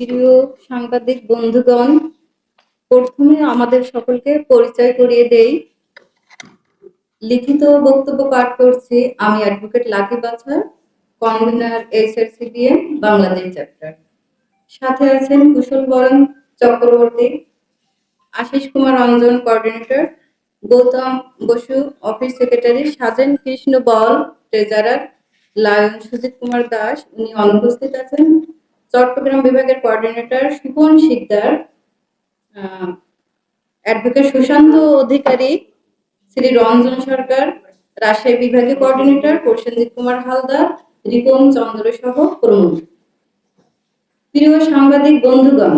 প্রিয় সাংবাদিক বন্ধুগণ, প্রথমে আমাদের সকলকে পরিচয় করিয়ে দেই। লিখিত বক্তব্য পাঠ করছি আমি advocate Lucky Bachar, convener HRCBM Bangladesh chapter. সাথে আছেন Kushal Baran Chakraborty, Ashis Kumar Ranjan coordinator, Goutam Basu office secretary, Sajen Krishna Bal treasurer, lion Sujit Kumar Das উনি অনুপস্থিত আছেন, চট্টগ্রাম বিভাগের কোঅর্ডিনেটর সুপন শিকদার, অ্যাডভোকেট সুশান্ত অধিকারী, শ্রী রঞ্জন সরকার, রাজশাহী বিভাগীয় কোঅর্ডিনেটর প্রসেনজিৎ কুমার হালদার, রিপন চন্দ্র সহ প্রমুখ। প্রিয় সাংবাদিক বন্ধুগণ,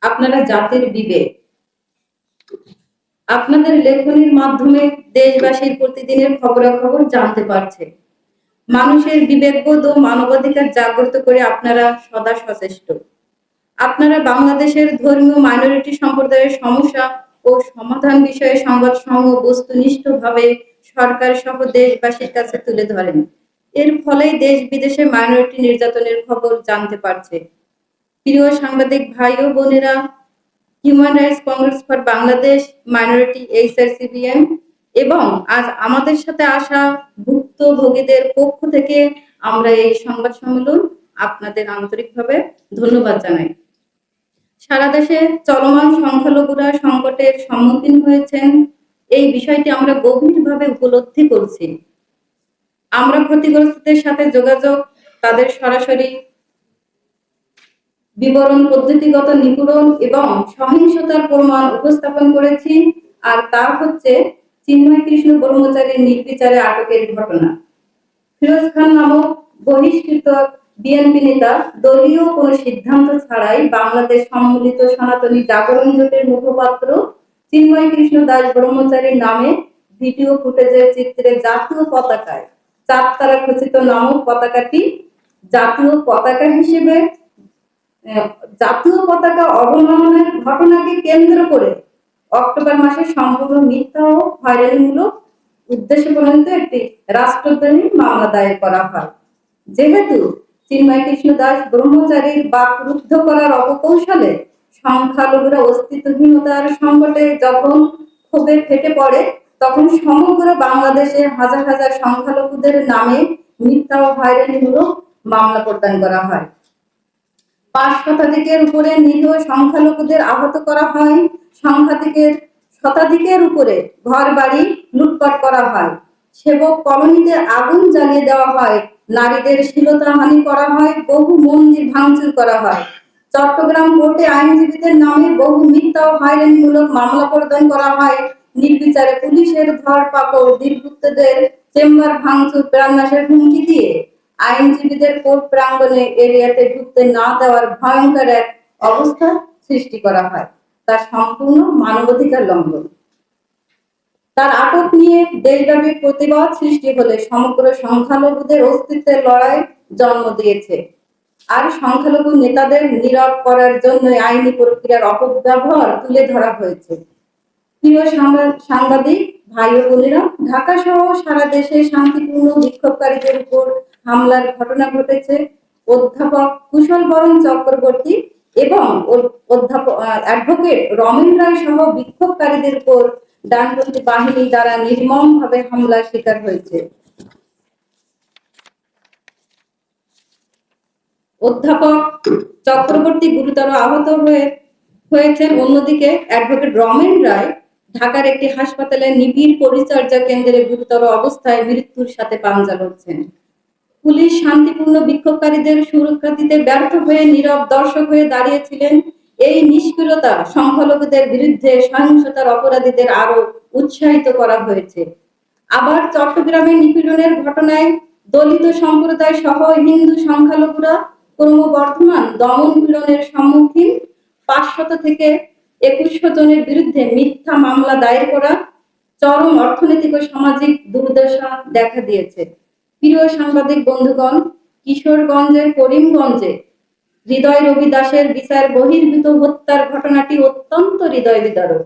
আপনারা জাতির বিবেক, আপনাদের লেখনীর মাধ্যমে দেশবাসীর প্রতিদিনের খবরাখবর জানতে পারছে। মানুষের বিবেকবোধ ও মানবাধিকার জাগ্রত করে আপনারা সদা সচেষ্ট। আপনারা বাংলাদেশের ধর্মীয় মাইনরিটি সম্প্রদায়ের সমস্যা ও সমাধান বিষয়ে সংবাদ সমূহ বস্তুনিষ্ঠভাবে সরকার সহ দেশবাসীর কাছে তুলে ধরেন। এর ফলেই দেশ বিদেশে মাইনরিটি নির্যাতনের খবর জানতে পারছে। প্রিয় সাংবাদিক ভাই ও বোনেরা, human rights congress for Bangladesh, minority HRCBM এবং আজ আমাদের সাথে আসা ভুক্তভোগীদের পক্ষ থেকে আমরা এই সংবাদ সম্মেলন আপনাদের আন্তরিকভাবে ধন্যবাদ জানাই। সারা দেশে চলমান সংখ্যালঘুরা সংকটের সম্মুখীন হয়েছেন, এই বিষয়টি আমরা গভীরভাবে উপলব্ধি করছি। আমরা ক্ষতিগ্রস্তদের সাথে যোগাযোগ, তাদের সরাসরি বিবরণ, পদ্ধতিগত নিপীড়ন এবং সহিংসতার প্রমাণ উপস্থাপন করেছি। আর তা হচ্ছে চিন্ময় কৃষ্ণ ব্রহ্মচারীর নির্বিচারে আটকের ঘটনা। ফিরোজ খান নামক বহিষ্কৃত বিএনপি নেতা দলীয় কোনো সিদ্ধান্ত ছাড়াই বাংলাদেশ সম্মিলিত সনাতনী জাগরণ জোটের মুখপাত্র চিন্ময় কৃষ্ণ দাস ব্রহ্মচারীর নামে ভিডিও ফুটেজের চিত্রে জাতীয় পতাকায় চার তারা খচিত নামক পতাকাটি জাতীয় পতাকা হিসেবে জাতীয় পতাকা অবমাননার ঘটনাকে কেন্দ্র করে অক্টোবর মাসে সম্পূর্ণ মিথ্যা ও হয়রানিমূলক উদ্দেশ্য প্রণীত একটি রাষ্ট্রদ্রোহী মামলা দায়ের করা হয়। যেহেতু চিন্ময় কৃষ্ণ দাস ব্রহ্মচারীর বাক রুদ্ধ করার অপকৌশলে সংখ্যালঘুরা অস্তিত্বহীনতার সংকটে যখন ক্ষোভে ফেটে পড়ে, তখন সমগ্র বাংলাদেশে হাজার হাজার সংখ্যালঘুদের নামে মিথ্যা ও হয়রানিমূলক মামলা প্রদান করা হয়। 5 শতাধিকের উপরে নিরীহ সংখ্যালঘুদের আহত করা হয়, শতাধিকের উপরে ঘর বাড়ি লুটপাট করা হয়, সেবক কলোনিতে আগুন জ্বালিয়ে দেওয়া হয়, নারীদের শ্লীলতাহানি করা হয়, বহু মন্দির ভাঙচুর করা হয়। চট্টগ্রাম কোর্টে আইনজীবীদের নামে বহু মিথ্যা ও হয়রানিমূলক মামলা প্রদান করা হয়। নির্বিচারে পুলিশের ধরপাকড়, দুর্বৃত্তদের চেম্বার ভাঙচুর, প্রাণনাশের হুমকি দিয়ে আইনজীবীদের কোর্ট প্রাঙ্গণে এরিয়াতে ঢুকতে না দেওয়ার ভয়ঙ্কর এক অবস্থা সৃষ্টি করা হয়। তা সম্পূর্ণ মানবাধিকার লঙ্ঘন। তার আটক নিয়ে দেশব্যাপী প্রতিবাদ সৃষ্টি হলে সমগ্র সংখ্যালঘুদের অস্তিত্বের লড়াই জন্ম দিয়েছে। আর সংখ্যালঘু নেতাদের নীরব করার জন্য আইনি প্রক্রিয়ার অপব্যবহার তুলে ধরা হয়েছে। প্রিয় সাংবাদিক ভাই ও বোনেরা, ঢাকা সহ সারা দেশে শান্তিপূর্ণ বিক্ষোভকারীদের উপর হামলার ঘটনা ঘটেছে। অধ্যাপক কুশল বরণ চক্রবর্তী এবং অধ্যাপক অ্যাডভোকেট রমেন রায় সহ বিক্ষোভকারীদের উপর ডানপন্থী বাহিনী দ্বারা নির্মমভাবে হামলার শিকার হয়েছে। অধ্যাপক চক্রবর্তী গুরুতর আহত হয়েছেন। অন্যদিকে অ্যাডভোকেট রমেন রায় ঢাকার একটি হাসপাতালে নিবিড় পরিচর্যা কেন্দ্রে গুরুতর অবস্থায় মৃত্যুর সাথে পাঞ্জা লড়ছেন। পুলিশ শান্তিপূর্ণ বিক্ষোভকারীদের সুরক্ষা দিতে ব্যর্থ হয়ে নীরব দর্শক হয়ে দাঁড়িয়েছিলেন। এই নিষ্ক্রিয়তা সংখ্যালঘুদের বিরুদ্ধে সহিংসতার অপরাধীদের আরো উৎসাহিত করা হয়েছে। আবার চট্টগ্রামে নিপীড়নের ঘটনায় দলিত সম্প্রদায় সহ হিন্দু সংখ্যালঘুরা ক্রমবর্ধমান দমন পীড়নের সম্মুখীন। 500 থেকে 2100 জনের বিরুদ্ধে মিথ্যা মামলা দায়ের করা চরম অর্থনৈতিক ও সামাজিক দুর্দশা দেখা দিয়েছে। প্রিয় সাংবাদিক বন্ধুগণ, কিশোরগঞ্জের করিমগঞ্জে হৃদয় রবি দাসের বিচার বহির্ভূত হত্যার ঘটনাটি অত্যন্ত হৃদয় বিদারক।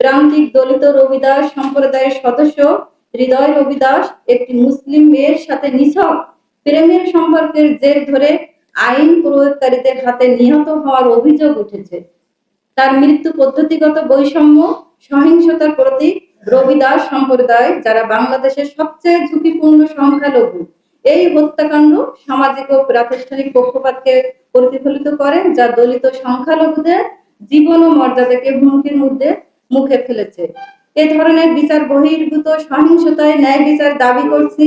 প্রান্তিক দলিত রবি দাস সম্প্রদায়ের সদস্য হৃদয় রবি দাস একটি মুসলিম মেয়ের সাথে নিছক প্রেমের সম্পর্কের জের ধরে আইন প্রয়োগকারীদের হাতে নিহত হওয়ার অভিযোগ উঠেছে। তার মৃত্যু পদ্ধতিগত বৈষম্য, সহিংসতার প্রতীক। রবিদাস সম্প্রদায়, যারা বাংলাদেশের সবচেয়ে ঝুঁকিপূর্ণ সংখ্যালঘু, এই হত্যাকাণ্ড সামাজিক ও প্রাতিষ্ঠানিক পক্ষপাতকে প্রতিফলিত করে, যা দলিত সংখ্যালঘুদের জীবন ও মর্যাদাকে হুমকির মুখে ফেলেছে। এ ধরনের বিচার বহির্ভূত সহিংসতায় ন্যায় বিচার দাবি করছি।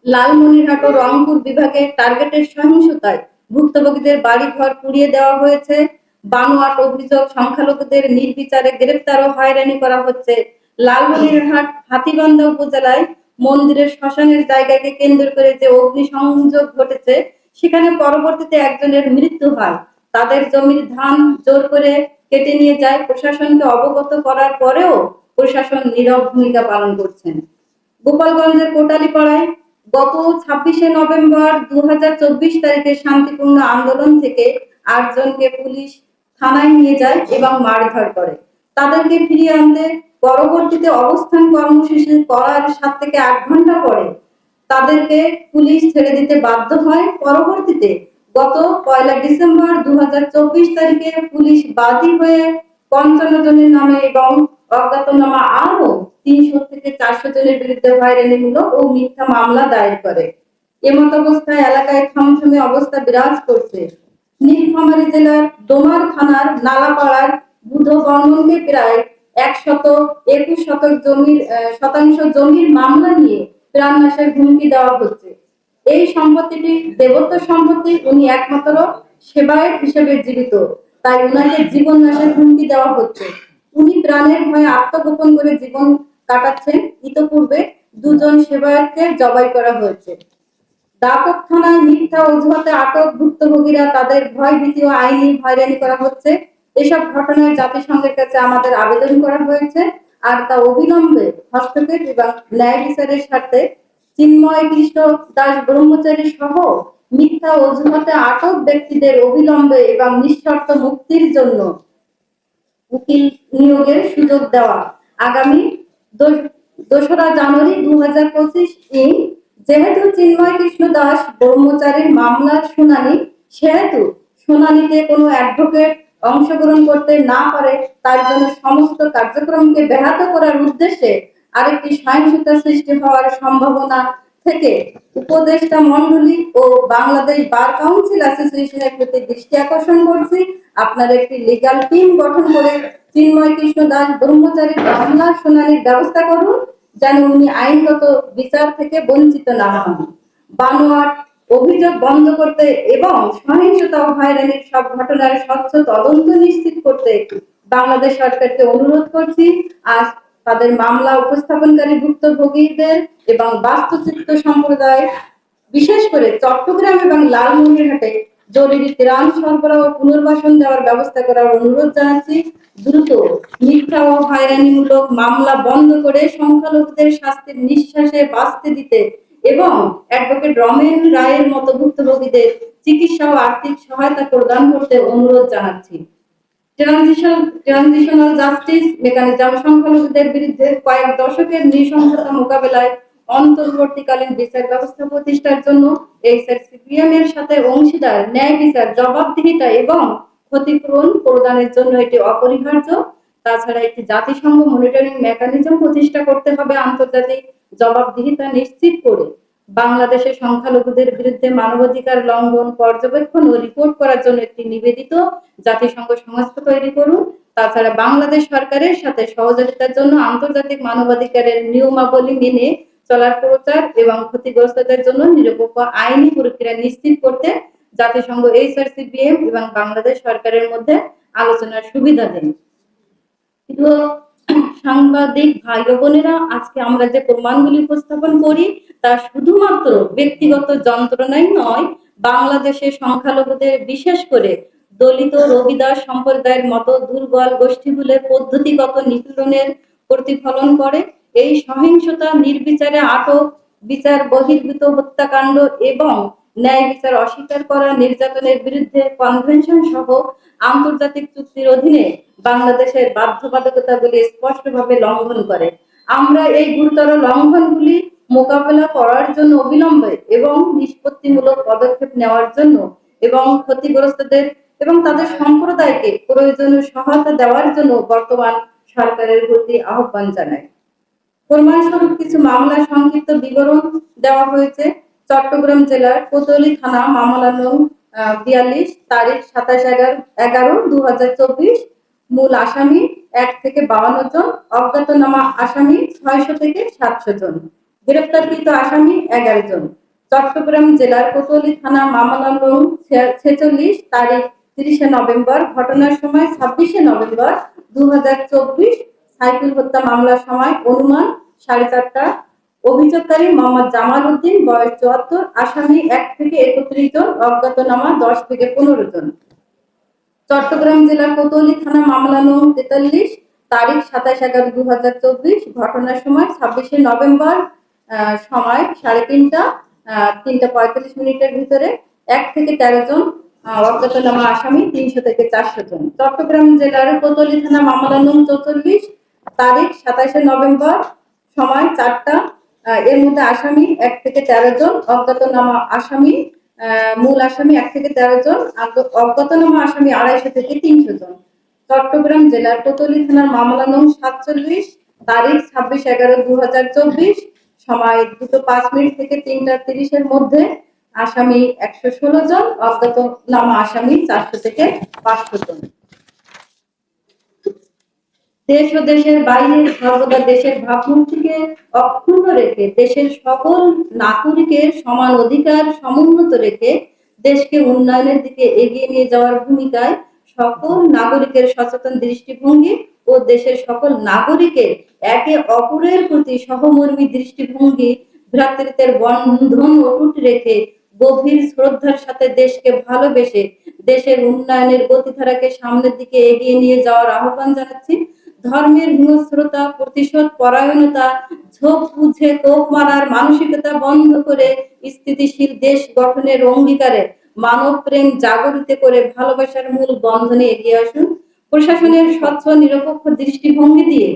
লালমনিরহাট ও রংপুর বিভাগে টার্গেটের সহিংসতায় ভুক্তভোগীদের বাড়িঘর পুড়িয়ে দেওয়া হয়েছে। বানোয়াট অভিযোগ, সংখ্যালঘুদের নির্বিচারে গ্রেপ্তার ও হয়রানি করা হচ্ছে। লালমনিরহাট হাতীবান্ধা উপজেলায় মন্দিরের শ্মশানের জায়গাকে কেন্দ্র করে যে অগ্নিসংযোগ ঘটেছে, সেখানে পরবর্তীতে একজনের মৃত্যু হয়। তাদের জমির ধান জোর করে কেটে নিয়ে যায়। প্রশাসনকে অবগত করার পরেও প্রশাসন নীরব ভূমিকা পালন করছেন। গোপালগঞ্জের কোটালীপাড়ায় গত 26শে নভেম্বর 2024 তারিখে শান্তিপূর্ণ আন্দোলন থেকে 8 জনকে পুলিশ থানায় নিয়ে যায় এবং মারধর করে। তাদেরকে ফিরিয়ে আনতে পরবর্তীতে অবস্থান কর্মসূচি করার 7 থেকে 8 ঘন্টা পরে তাদেরকে পুলিশ ছেড়ে দিতে বাধ্য হয়। পরবর্তীতে গত 1 ডিসেম্বর 2024 তারিখে পুলিশ বাদী হয়ে 55 জনের নামে এবং অজ্ঞাতনামা আরো 300 থেকে 400 জনের বিরুদ্ধে হয়রানিমূলক ও মিথ্যা মামলা দায়ের করে। এমত অবস্থায় এলাকায় থমথমে অবস্থা বিরাজ করছে। নীলফামারী জেলার ডোমার থানার নালাপাড়ার বুধ বর্মনকে প্রায় 121 শতাংশ জমির মামলা নিয়ে প্রাণনাশের হুমকি দেওয়া হচ্ছে। এই সম্পত্তিটি দেবত্ব সম্পত্তি, উনি একমাত্র সেবায়েত হিসেবে জীবিত, তাই উনাকে জীবন নাশের হুমকি দেওয়া হচ্ছে। উনি প্রাণের ভয়ে আত্মগোপন করে জীবন কাটাচ্ছেন। ইতপূর্বে 2 জন সেবায়েতকে জবাই করা হয়েছে। দাপক থানায় মিথ্যা অজুহাতে আটক ভুক্তভোগীরা, তাদের ভয় ভীতি ও আইনি হয়রানি করা হচ্ছে। এসব ঘটনায় জাতিসংঘের কাছে আমাদের আবেদন করা হয়েছে, আর তা অবিলম্বে হস্তক্ষেপ এবং ন্যায় বিচারের স্বার্থে চিন্ময় কৃষ্ণ দাস ব্রহ্মচারী সহ মিথ্যা অজুহাতে আটক ব্যক্তিদের অবিলম্বে এবং নিঃশর্ত মুক্তির জন্য উকিল নিয়োগের সুযোগ দেওয়া। আগামী 2রা জানুয়ারি 2025 যেহেতু চিন্ময় কৃষ্ণ দাস ব্রহ্মচারীর মামলার শুনানি, সেহেতু শুনানিতে কোনো অ্যাডভোকেট অংশগ্রহণ করতে না পারে, তার জন্য সমস্ত কার্যক্রমকে ব্যাহত করার উদ্দেশ্যে আরেকটি সহিংসতা সৃষ্টি হওয়ার সম্ভাবনা থেকে উপদেষ্টা মণ্ডলী ও বাংলাদেশ বার কাউন্সিল অ্যাসোসিয়েশনের প্রতি দৃষ্টি আকর্ষণ করছি। আপনারা একটি লিগ্যাল টিম গঠন করে চিন্ময় কৃষ্ণ দাস ব্রহ্মচারীর মামলার শুনানির ব্যবস্থা করুন, যেন উনি আইনগত বিচার থেকে বঞ্চিত না হন। বানোয়াট অভিযোগ বন্ধ করতে এবং সহিংসতা ও হয়রানির সব ঘটনার স্বচ্ছ তদন্ত নিশ্চিত করতে বাংলাদেশ সরকারকে অনুরোধ করছি। আজ তাদের মামলা উপস্থাপনকারী ভুক্তভোগীদের এবং বাস্তুচিত্র সম্প্রদায়, বিশেষ করে চট্টগ্রাম এবং লালমনিরহাটে জরুরি ত্রাণ সরবরাহ ও পুনর্বাসন দেওয়ার ব্যবস্থা করার অনুরোধ জানাচ্ছি। দ্রুত মিথ্যা ও হয়রানিমূলক মামলা বন্ধ করে সংখ্যালঘুদের শাস্তির নিঃশ্বাসে বাঁচতে দিতে এবং অ্যাডভোকেট রমেন রায়ের মতো ভুক্তভোগীদের চিকিৎসা ও আর্থিক সহায়তা প্রদান করতে অনুরোধ জানাচ্ছি। ট্রানজিশনাল জাস্টিস মেকানিজম সংখ্যালঘুদের বিরুদ্ধে কয়েক দশকের নৃশংসতা মোকাবেলায় অন্তর্বর্তীকালীন বিচার ব্যবস্থা প্রতিষ্ঠার জন্য এইচআরসিপিএম এর সাথে অংশীদার, ন্যায় বিচার, জবাবদিহিতা এবং ক্ষতিপূরণ প্রদানের জন্য এটি অপরিহার্য। তাছাড়া একটি জাতিসংঘ মনিটরিং মেকানিজম প্রতিষ্ঠা করতে হবে, আন্তর্জাতিক জবাবদিহিতা নিশ্চিত করে বাংলাদেশের সংখ্যালঘুদের বিরুদ্ধে মানবাধিকার লঙ্ঘন পর্যবেক্ষণ ও রিপোর্ট করার জন্য একটি নিবেদিত জাতিসংঘ সংস্থা তৈরি করুন। তাছাড়া বাংলাদেশ সরকারের সাথে সহযোগিতার জন্য আন্তর্জাতিক মানবাধিকারের নিয়মাবলী মেনে চলার প্রচার এবং ক্ষতিগ্রস্তদের জন্য নিরপেক্ষ আইনি প্রক্রিয়া নিশ্চিত করতে জাতিসংঘ, এইচআরসিপিএম এবং বাংলাদেশ সরকারের মধ্যে আলোচনার সুবিধা দেন। সাংবাদিক ভাই ও বোনেরা, আজকে আমরা যে প্রমাণগুলি উপস্থাপন করি তা শুধুমাত্র ব্যক্তিগত যন্ত্রণাই নয়, বাংলাদেশের সংখ্যালঘুদের, বিশেষ করে দলিত রবিদাস সম্প্রদায়ের মতো দুর্বল গোষ্ঠীগুলোর পদ্ধতিগত নিপীড়নের প্রতিফলন করে। এই সহিংসতা, নির্বিচারে আটক, বিচার বহির্ভূত হত্যাকাণ্ড এবং ন্যায় বিচার অস্বীকার করা, নির্যাতনের বিরুদ্ধে কনভেনশন সহ আন্তর্জাতিক চুক্তির অধীনে বাংলাদেশের বাধ্যবাধকতাগুলি স্পষ্টভাবে লঙ্ঘন করে। আমরা এই গুরুতর লঙ্ঘনগুলি মোকাবেলা করার জন্য অবিলম্বে এবং নিষ্পত্তিমূলক পদক্ষেপ নেওয়ার জন্য এবং ক্ষতিগ্রস্তদের এবং তাদের সম্প্রদায়কে প্রয়োজনীয় সহায়তা দেওয়ার জন্য বর্তমান সরকারের প্রতি আহ্বান জানায়। প্রমাণস্বরূপ কিছু মামলা সংক্ষিপ্ত বিবরণ দেওয়া হয়েছে। চট্টগ্রাম জেলার কোতোয়ালি থানা মামলা নং ৪২ তারিখ ২৭/১১/২০২৪। মূল আসামি ১ থেকে ৫২ জন, অজ্ঞাতনামা আসামি ৬০০ থেকে ৭০০ জন, গ্রেপ্তারকৃত আসামি ১১ জন। চট্টগ্রাম জেলার কোতোয়ালি থানা মামলা নং ৪৬ তারিখ ৩০শে নভেম্বর, ঘটনার সময় ২৬শে নভেম্বর ২০২৪। সাইফুল হত্যা মামলার সময় অনুমান ৪:৩০। অভিযোগকারী মোহাম্মদ জামাল উদ্দিন, বয়স ৭৪, আসামি ১ থেকে ৩১ জন, অজ্ঞাতনামা ১০ থেকে ১৫ জন। চট্টগ্রাম জেলার কোতোয়ালি থানা মামলা নং ৪৩ তারিখ ২৭/১১/২০২৪, ঘটনার সময় ২৬শে নভেম্বর, সময় ৩:৩০, ৩:৩৫ ভিতরে, ১ থেকে ১৩ জন, অজ্ঞাতনামা আসামি ৩০০ থেকে ৪০০ জন। চট্টগ্রাম জেলার কোতোয়ালি থানা মামলা নং ৪৪ তারিখ ২৭শে নভেম্বর, সময় ৪টা, এর মধ্যে আসামি ১ থেকে ১৩ জন, অজ্ঞাতনামা আসামি মূল আসামি ১ থেকে ১৩ জন, অজ্ঞাতনামা আসামি ২৫০ থেকে ৩০০ জন। চট্টগ্রাম জেলার কোতোয়ালি থানার মামলা নং ৪৭ তারিখ ২৬/১১/২০২৪, সময় ২:০৫ থেকে ৩:৩০ মধ্যে, আসামি ১১৬ জন, অজ্ঞাতনামা আসামি ৪০০ থেকে ৫০০ জন। দেশ ও দেশের বাইরে সর্বদা দেশের ভাবমূর্তিকে অক্ষুণ্ণ রেখে দেশের সকল নাগরিকের সমান অধিকার সমুন্নত রেখে দেশকে উন্নয়নের দিকে এগিয়ে নিয়ে যাওয়ার ভূমিকায় সকল নাগরিকের সচেতন দৃষ্টিভঙ্গি ও দেশের সকল নাগরিকের একে অপরের প্রতি সহমর্মী দৃষ্টিভঙ্গি, ভ্রাতৃত্বের বন্ধন অটুট রেখে গভীর শ্রদ্ধার সাথে দেশকে ভালোবেসে দেশের উন্নয়নের গতিধারাকে সামনের দিকে এগিয়ে নিয়ে যাওয়ার আহ্বান জানাচ্ছি। ধর্মের হিংস্রতা, প্রতিশোধ পরায়ণতা, ঝোঁক বুঝে কোপ মারার মানসিকতা বন্ধ করে স্থিতিশীল দেশ গঠনের অঙ্গীকারে মানব প্রেম জাগরিত করে ভালোবাসার মূল বন্ধনে এগিয়ে আসুন। প্রশাসনের স্বচ্ছ নিরপেক্ষ দৃষ্টিভঙ্গি দিয়ে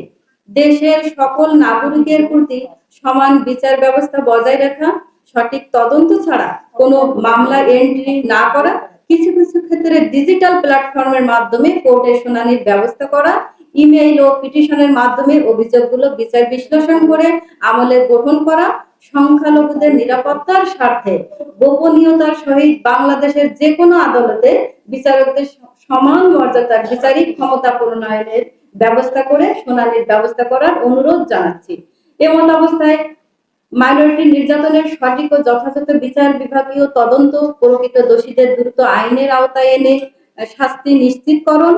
দেশের সকল নাগরিকের প্রতি সমান বিচার ব্যবস্থা বজায় রাখা, সঠিক তদন্ত ছাড়া কোনো মামলা এন্ট্রি না করা, কিছু কিছু ক্ষেত্রে ডিজিটাল প্ল্যাটফর্মের মাধ্যমে কোর্টে শুনানির ব্যবস্থা করা, ইমেইল ও পিটিশনের মাধ্যমে অভিযোগগুলো বিচার বিশ্লেষণ করে আমলে গ্রহণ করা, সংখ্যালঘুদের নিরাপত্তার স্বার্থে গোপনীয়তার সহিত বাংলাদেশের যে কোনো আদালতে বিচারকদের সমান মর্যাদার বিচারিক ক্ষমতা প্রণয়নের ব্যবস্থা করে শুনানির ব্যবস্থা করার অনুরোধ জানাচ্ছি। এমন অবস্থায় মাইনরিটি নির্যাতনের সঠিক ও যথাযথ বিচার বিভাগীয় তদন্ত, প্রকৃত দোষীদের দ্রুত আইনের আওতায় এনে শাস্তি নিশ্চিতকরণ,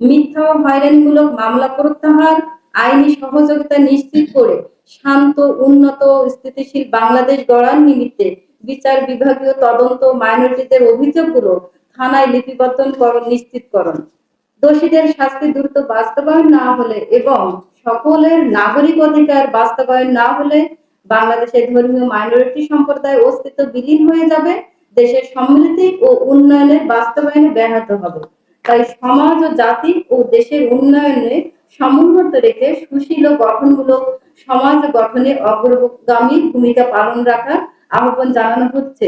মিথ্যা ও হয়রানিমূলক মামলা প্রত্যাহার, আইনি সহযোগিতা নিশ্চিত করে শান্ত, উন্নত, স্থিতিশীল বাংলাদেশ গড়ার নিমিত্তে বিচার বিভাগীয় তদন্ত, মাইনরিটিদের অভিযোগগুলো থানায় লিপিবদ্ধকরণ নিশ্চিতকরণ, দোষীদের শাস্তি দ্রুত বাস্তবায়ন না হলে এবং সকলের নাগরিক অধিকার বাস্তবায়ন না হলে বাংলাদেশের ধর্মীয় মাইনরিটি সম্প্রদায় অস্তিত্ব বিলীন হয়ে যাবে, দেশের সমৃদ্ধি ও উন্নয়নের বাস্তবায়নে ব্যাহত হবে। তাই সমাজ ও জাতি ও দেশের উন্নয়নে সমুন্নত রেখে সুশীল ও গঠনমূলক সমাজ গঠনে অগ্রগামী ভূমিকা পালন রাখার আহ্বান জানানো হচ্ছে।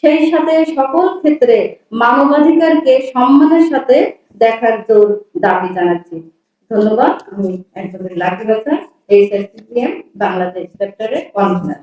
সেই সাথে সকল ক্ষেত্রে মানবাধিকারকে সম্মানের সাথে দেখার জোর দাবি জানাচ্ছি। ধন্যবাদ। আমি একজন লাকি বাচ্চা, এই বাংলাদেশ সেক্টরের কনভেনার।